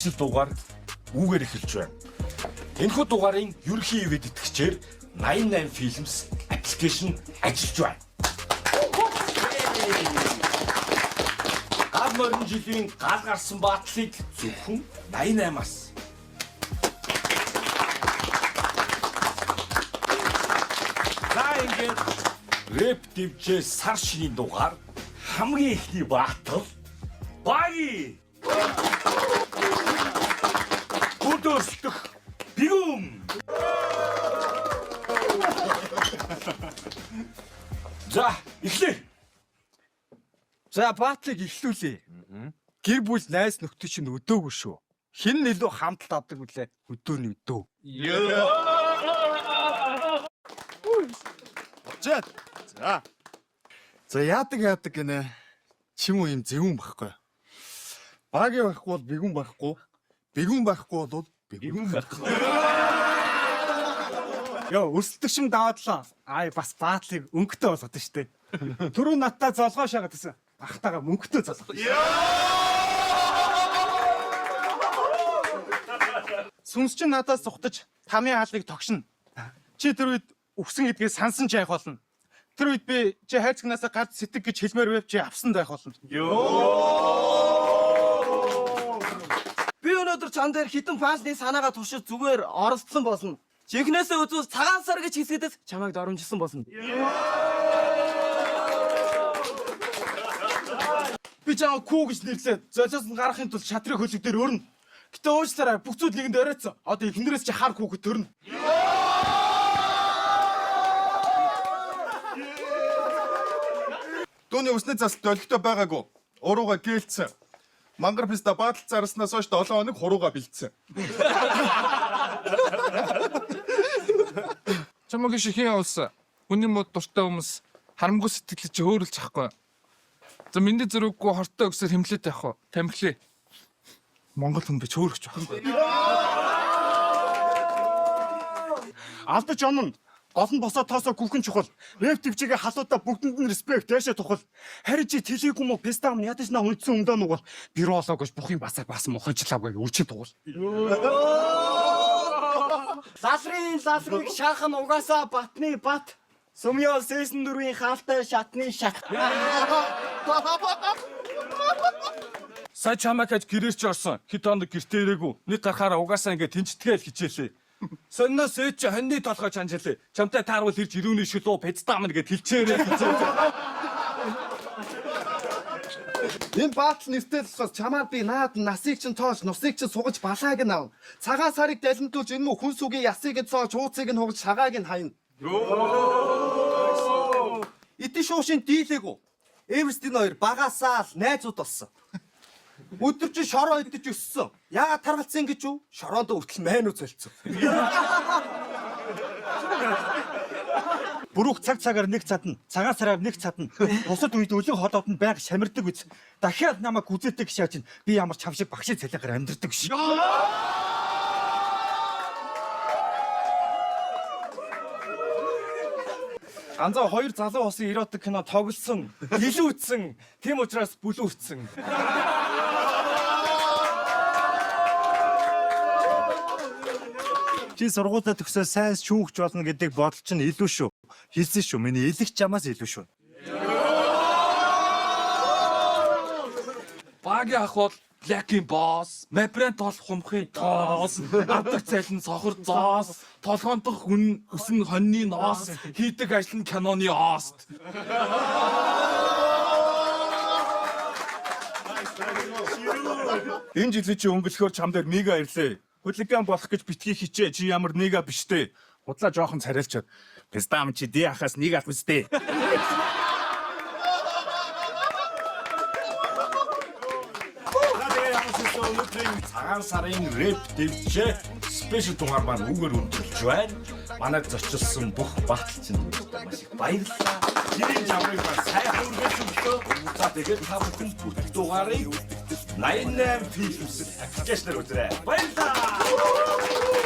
дугаар үүгээр эхэлж байна. Энэхүү дугаарын ерөнхий ивэд итгэгчээр 88 Films аппликейшн ажиллаж байна. Гал морин жилийн гал гарсан баатлыг зөвхөн 88-аас. За ингээд рэп дивжээ сар шинийн дугаар хамгийн ихний баатал Баги. Өдөрсдөх бигүм. За, эхлэе. За, баатлыг эхлүүлээ. Гэр бүл найз нөхдөд чинь өдөөгүй шүү. Хэн нь илүү хамталт авдаг вүлээ? Өдөөний өдөө. За. За яадаг гинэ. Чим үү юм зөвүүн байхгүй. Баги байхгүй бол бигүн байхгүй. Бигүн байхгүй бол бигүн байхгүй. Яа, өрсөлдөгшин даваадлаа. Бас баатлыг өнгөтэй болгоод штэ. Түрүү надтай золгоо шагаад гэсэн. Ахтайгаа мөнгөтэй золгоо. Сүнс чинь надаас зүхтаж тамийн хаалыг тогшно. Чи тэр үед өгсөн гэдгийг сансан ч яах болно. Тэр үед би чи хайрцагнаасаа гард сэтг гэж хэлмээр байв чи авсан байх болно. Би өнөөдөр чам дээр хитэн фансны санаагаа туршиж зүгээр оролцсон болно. Жинхнээсээ үзүүс цагаан сар гэж хэлсэдэс чамайг доромжилсан болно. Би чамаа күү гэж нэрлээ. Золиос нь гарахын тулд шатрын хөлөг дээр өрнө. Гэтэ уучлаарай бүх зүйл нэгэнд оройтсон. Одоо эхнэрээс чи хар хүүхэд төрнө. Дууны усны засалт олигтой байгаагүй. Урууга гэлцсэн. Мангар писта баатал зарснаас хойш 7 хоног хурууга бэлдсэн. Чамаг шиг хин явуулсан. Хүний мод дуртай хүмүүс харамгүй сэтгэл чи хөөрөлж ахгүй. За миний зэрэггүй хортой өксөр хэмлээд явах уу? Тамхилээ. Монгол хүн бич хөөрөж байхгүй. Алдаж онно. Гол нь босоо тоосоо гүхэн чухал. Рэп твчигээ халуудаа бүгдэнд нь респект яашаа тухал. Харин чи телегүм уу пестам ядаж на хүндсэн өмдөө нүгэл бирологош бүх юм басаа баасан мохочлаагүй үрчин тугал. Ласрыг шаахан угаасаа батны бат. Сумьёо season 4-ийн хаалтай шатны шат. Сая чамайг хаж гэрээр ч орсон. Хит хоног гэртээ ирээгүй. Нэг гарахаараа угаасаа ингээд тэнцтгэл хичээлээ. Сонноос ээч хоньны толгой чанжилээ. Чамтай таарвал ирж ирүүний шүлөө пэцдам нэгэд хилчээрээ. Энэ баатал нэртэй болохоос чамаар би наад насыг чинь тоож, нусыг чинь сугаж балааг нь ав. Цагаан сарыг далентуулж энэ мө хүн сүгийн ясыг нь цоож, хууцыг нь хугаж, шагааг нь хаяна. Эдийн шуушин дийлээгүү. Эверстийн хоёр багасаа л найзууд болсон. Өдөр чи шороо идэж өссөн. Яагаад таргалцсан гэж юу? Шороонд өртөл мэн үзэлцэн. Бүрүүх цагаар нэг цадна, цагаан сараар нэг цадна. Бусад үед өлөн холоод нь байг шамирдаг үз. Дахиад намайг үзээдэг гэж яаж би ямар чам шиг багшийн цалигаар амьдрдаг ш. Ганцаа хоёр залуу хосын эротик кино тоглосон, илүүцсэн. Тийм учраас бүлүүрцсэн. Чи сургуулаа төгсөө сайн шүүгч болно гэдэг бодол чинь илүү шүү. Хэлсэн шүү. Миний элэг чамаас илүү шүү. Баги ах бол Black-ийн босс, Mapbrand бол хумхын тоос, авдаг цайлн сохор зоос, толгоондох хүн өсөн хоньны ноос, хийдэг ажил нь киноны ост. Энэ жилийн чи өнгөлөхөөр чам дээр мега ирлээ. Хулиган болох гэж битгий хичээ чи ямар мега биштэй. Худлаа жоохон царайлчаад. Пестам чи ди ахаас нэг ах үстэй. Цагаан сарын рэп дэвжээ спешиал дугаар маань үүгээр өндөрлж байна. Манайд зочилсон бүх бааталчид маш их баярлалаа. Гэрийн жамрыг маань сайхан үргэлжлүүлсэн бохоо. За тэгээд та бүхэн бүх дугаарыг 88 Films аппликейшнээр үзээрэй. Баярлалаа.